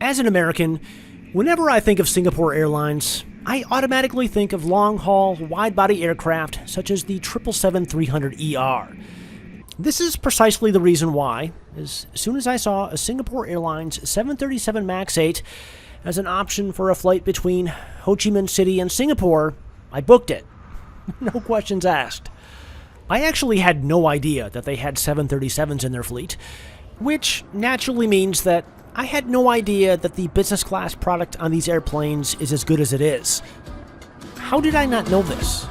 As an American, whenever I think of Singapore Airlines, I automatically think of long-haul, wide-body aircraft such as the 777-300ER. This is precisely the reason why, as soon as I saw a Singapore Airlines 737 MAX 8 as an option for a flight between Ho Chi Minh City and Singapore, I booked it. No questions asked. I actually had no idea that they had 737s in their fleet, which naturally means that I had no idea that the business class product on these airplanes is as good as it is. How did I not know this?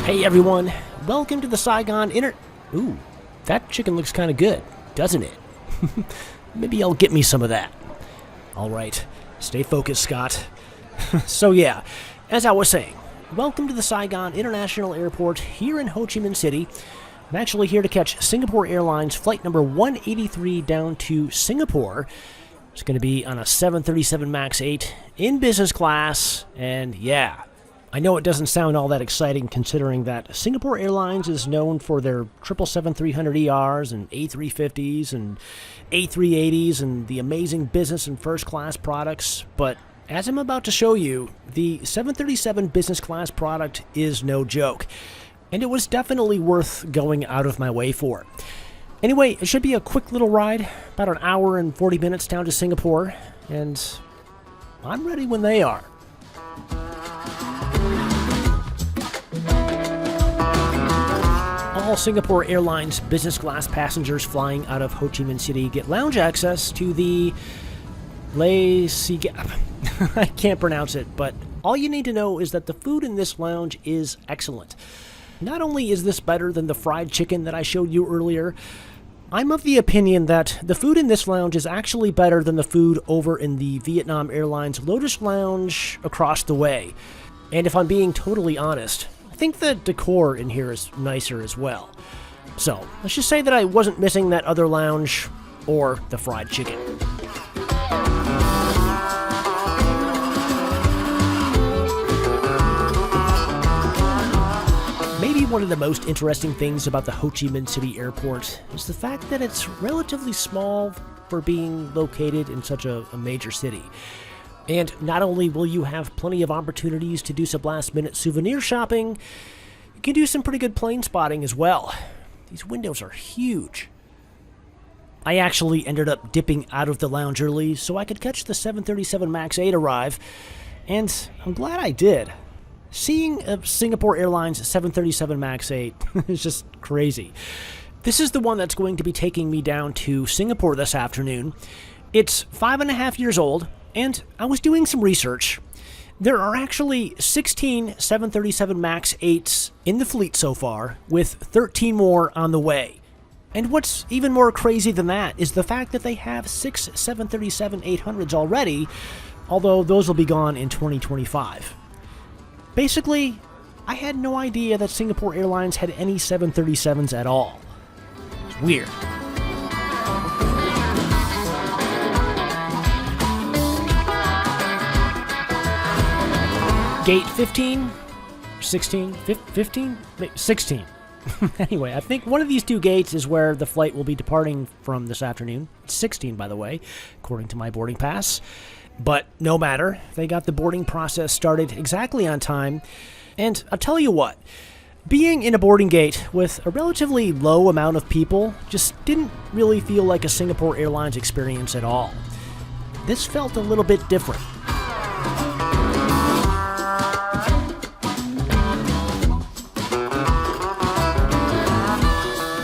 Hey everyone, welcome to the Saigon Ooh, that chicken looks kind of good, doesn't it? Maybe I'll get me some of that. Alright, stay focused, Scott. So yeah, as I was saying, welcome to the Saigon International Airport here in Ho Chi Minh City. I'm actually here to catch Singapore Airlines flight number 183 down to Singapore. It's going to be on a 737 MAX 8 in business class, and yeah, I know it doesn't sound all that exciting considering that Singapore Airlines is known for their 777-300ERs and A350s and A380s and the amazing business and first class products, but as I'm about to show you, the 737 business class product is no joke, and it was definitely worth going out of my way for. Anyway, it should be a quick little ride, about an hour and 40 minutes down to Singapore, and I'm ready when they are. All Singapore Airlines business class passengers flying out of Ho Chi Minh City get lounge access to the I can't pronounce it, but all you need to know is that the food in this lounge is excellent. Not only is this better than the fried chicken that I showed you earlier, I'm of the opinion that the food in this lounge is actually better than the food over in the Vietnam Airlines Lotus Lounge across the way. And if I'm being totally honest, I think the decor in here is nicer as well. So, let's just say that I wasn't missing that other lounge or the fried chicken. Maybe one of the most interesting things about the Ho Chi Minh City Airport is the fact that it's relatively small for being located in such a major city. And not only will you have plenty of opportunities to do some last-minute souvenir shopping, you can do some pretty good plane spotting as well. These windows are huge. I actually ended up dipping out of the lounge early so I could catch the 737 MAX 8 arrive, and I'm glad I did. Seeing a Singapore Airlines 737 MAX 8 is just crazy. This is the one that's going to be taking me down to Singapore this afternoon. It's 5.5 years old, and I was doing some research. There are actually 16 737 MAX 8s in the fleet so far, with 13 more on the way. And what's even more crazy than that is the fact that they have 6 737-800s already, although those will be gone in 2025. Basically, I had no idea that Singapore Airlines had any 737s at all. It's weird. Gate 15, 16, 15, 16. Anyway, I think one of these two gates is where the flight will be departing from this afternoon. It's 16, by the way, according to my boarding pass. But no matter, they got the boarding process started exactly on time. And I'll tell you what, being in a boarding gate with a relatively low amount of people just didn't really feel like a Singapore Airlines experience at all. This felt a little bit different.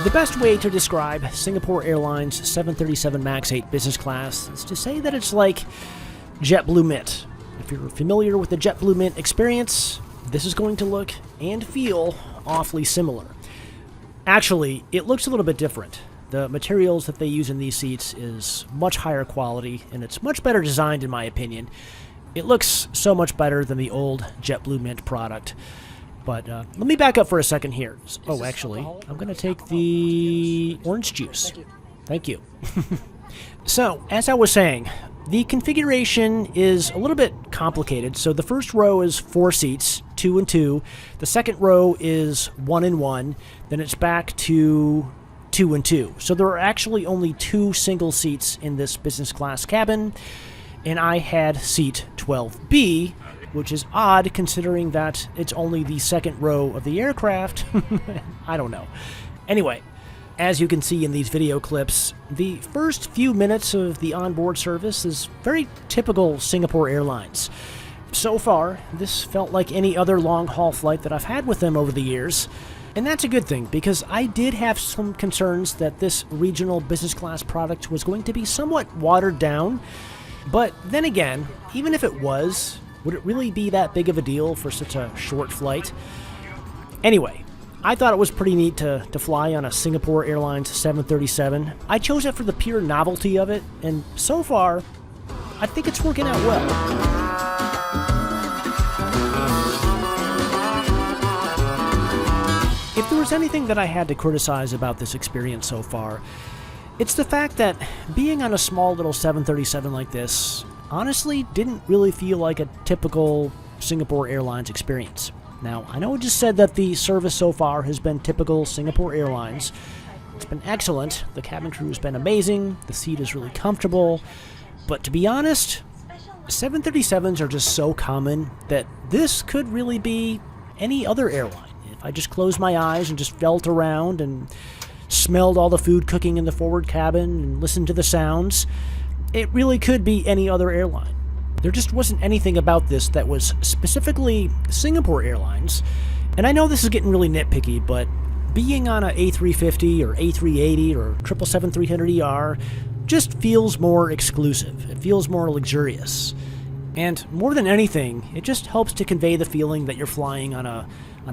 The best way to describe Singapore Airlines 737 MAX 8 business class is to say that it's like JetBlue Mint. If you're familiar with the JetBlue Mint experience, this is going to look and feel awfully similar. Actually, it looks a little bit different. The materials that they use in these seats is much higher quality, and it's much better designed in my opinion. It looks so much better than the old JetBlue Mint product. But let me back up for a second here. Oh, actually, I'm going to take the orange juice. Thank you. So, as I was saying, The configuration is a little bit complicated. So the first row is 4 seats, 2 and 2. The second row is 1 and 1. Then it's back to 2 and 2. So there are actually only 2 single seats in this business class cabin, and I had seat 12B, which is odd considering that it's only the second row of the aircraft. I don't know. Anyway, as you can see in these video clips, the first few minutes of the onboard service is very typical Singapore Airlines. So far, this felt like any other long-haul flight that I've had with them over the years. And that's a good thing, because I did have some concerns that this regional business class product was going to be somewhat watered down. But then again, even if it was, would it really be that big of a deal for such a short flight? Anyway, I thought it was pretty neat to fly on a Singapore Airlines 737. I chose it for the pure novelty of it, and so far, I think it's working out well. If there was anything that I had to criticize about this experience so far, it's the fact that being on a small little 737 like this honestly didn't really feel like a typical Singapore Airlines experience. Now, I know I just said that the service so far has been typical Singapore Airlines. It's been excellent, the cabin crew has been amazing, the seat is really comfortable, but to be honest, 737s are just so common that this could really be any other airline. If I just closed my eyes and just felt around and smelled all the food cooking in the forward cabin and listened to the sounds, it really could be any other airline. There just wasn't anything about this that was specifically Singapore Airlines. And I know this is getting really nitpicky, but being on a A350 or A380 or 777-300ER just feels more exclusive. It feels more luxurious. And more than anything, it just helps to convey the feeling that you're flying on a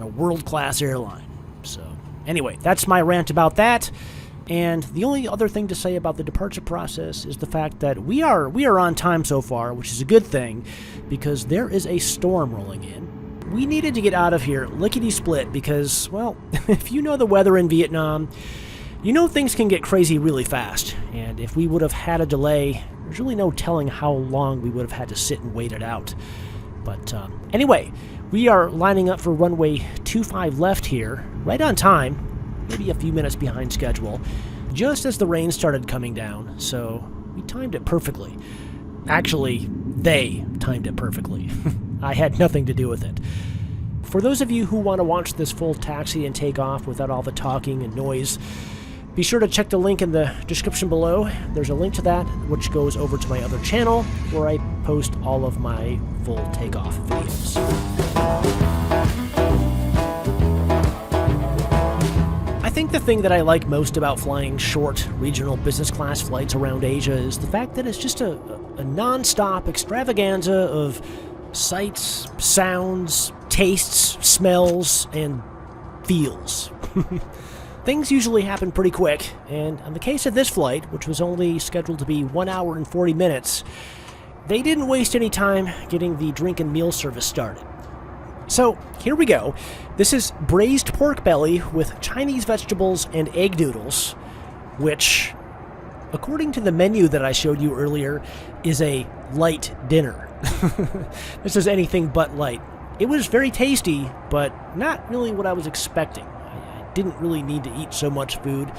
world-class airline. So anyway, that's my rant about that. And the only other thing to say about the departure process is the fact that we are on time so far, which is a good thing, because there is a storm rolling in. We needed to get out of here lickety-split because, well, if you know the weather in Vietnam, you know things can get crazy really fast. And if we would have had a delay, there's really no telling how long we would have had to sit and wait it out. But anyway, we are lining up for runway 25 left here, right on time. Maybe a few minutes behind schedule, just as the rain started coming down, so we timed it perfectly. Actually, they timed it perfectly. I had nothing to do with it. For those of you who want to watch this full taxi and take off without all the talking and noise, be sure to check the link in the description below. There's a link to that, which goes over to my other channel, where I post all of my full takeoff videos. I think the thing that I like most about flying short regional business class flights around Asia is the fact that it's just a non-stop extravaganza of sights, sounds, tastes, smells, and feels. Things usually happen pretty quick, and in the case of this flight, which was only scheduled to be 1 hour and 40 minutes, they didn't waste any time getting the drink and meal service started. So, here we go. This is braised pork belly with Chinese vegetables and egg noodles, which, according to the menu that I showed you earlier, is a light dinner. This is anything but light. It was very tasty, but not really what I was expecting. I didn't really need to eat so much food,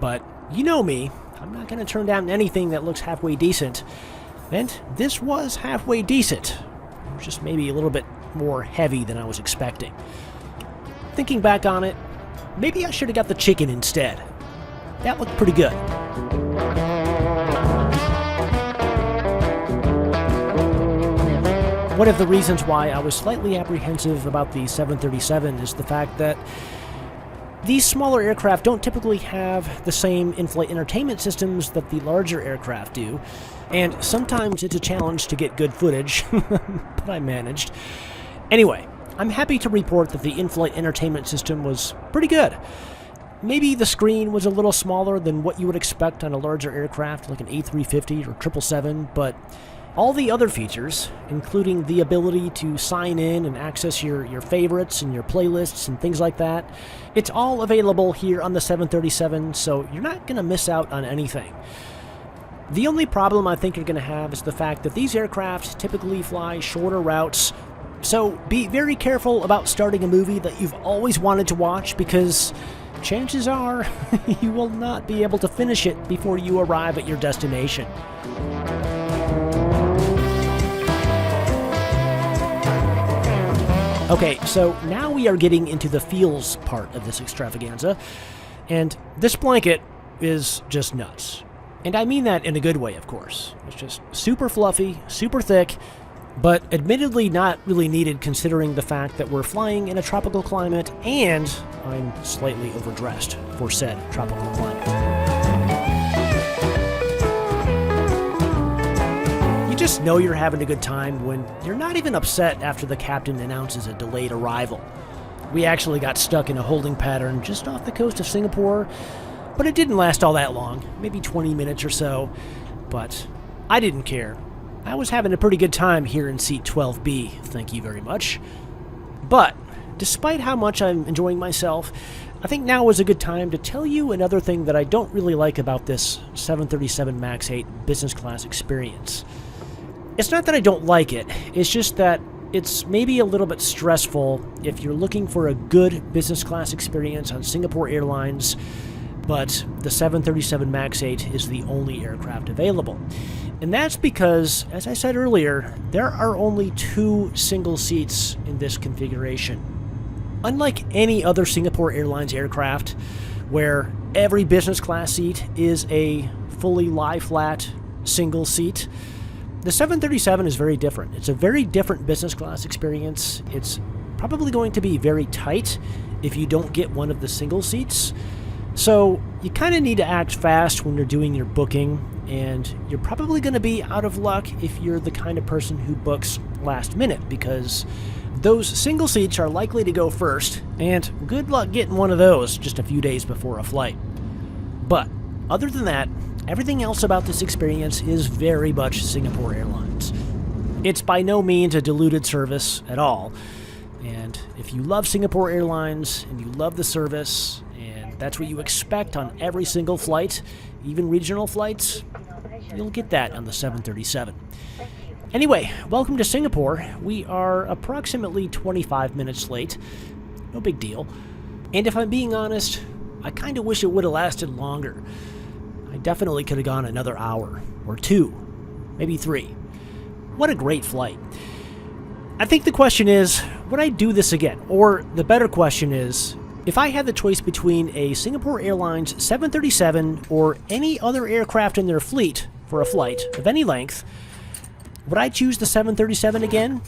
but you know me, I'm not going to turn down anything that looks halfway decent, and this was halfway decent. It was just maybe a little bit more heavy than I was expecting. Thinking back on it, maybe I should have got the chicken instead. That looked pretty good. One of the reasons why I was slightly apprehensive about the 737 is the fact that these smaller aircraft don't typically have the same in-flight entertainment systems that the larger aircraft do, and sometimes it's a challenge to get good footage, but I managed. Anyway, I'm happy to report that the in-flight entertainment system was pretty good. Maybe the screen was a little smaller than what you would expect on a larger aircraft like an A350 or 777, but all the other features, including the ability to sign in and access your favorites and your playlists and things like that, it's all available here on the 737, so you're not going to miss out on anything. The only problem I think you're going to have is the fact that these aircraft typically fly shorter routes, so be very careful about starting a movie that you've always wanted to watch, because chances are you will not be able to finish it before you arrive at your destination. Okay, so now we are getting into the feels part of this extravaganza, and this blanket is just nuts. And I mean that in a good way, of course. It's just super fluffy, super thick, but admittedly not really needed considering the fact that we're flying in a tropical climate and I'm slightly overdressed for said tropical climate. You just know you're having a good time when you're not even upset after the captain announces a delayed arrival. We actually got stuck in a holding pattern just off the coast of Singapore, but it didn't last all that long, maybe 20 minutes or so, but I didn't care. I was having a pretty good time here in seat 12B, thank you very much. But, despite how much I'm enjoying myself, I think now is a good time to tell you another thing that I don't really like about this 737 MAX 8 business class experience. It's not that I don't like it, it's just that it's maybe a little bit stressful if you're looking for a good business class experience on Singapore Airlines, but the 737 MAX 8 is the only aircraft available. And that's because, as I said earlier, there are only 2 single seats in this configuration. Unlike any other Singapore Airlines aircraft, where every business class seat is a fully lie-flat single seat, the 737 is very different. It's a very different business class experience. It's probably going to be very tight if you don't get one of the single seats. So you kind of need to act fast when you're doing your booking, and you're probably going to be out of luck if you're the kind of person who books last minute, because those single seats are likely to go first, and good luck getting one of those just a few days before a flight. But other than that, everything else about this experience is very much Singapore Airlines. It's by no means a diluted service at all, and if you love Singapore Airlines and you love the service, and that's what you expect on every single flight, even regional flights, you'll get that on the 737. Anyway, welcome to Singapore. We are approximately 25 minutes late. No big deal. And if I'm being honest, I kind of wish it would have lasted longer. I definitely could have gone another hour, or 2, maybe 3. What a great flight. I think the question is, would I do this again? Or the better question is, if I had the choice between a Singapore Airlines 737 or any other aircraft in their fleet for a flight of any length, would I choose the 737 again?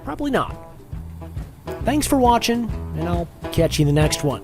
Probably not. Thanks for watching, and I'll catch you in the next one.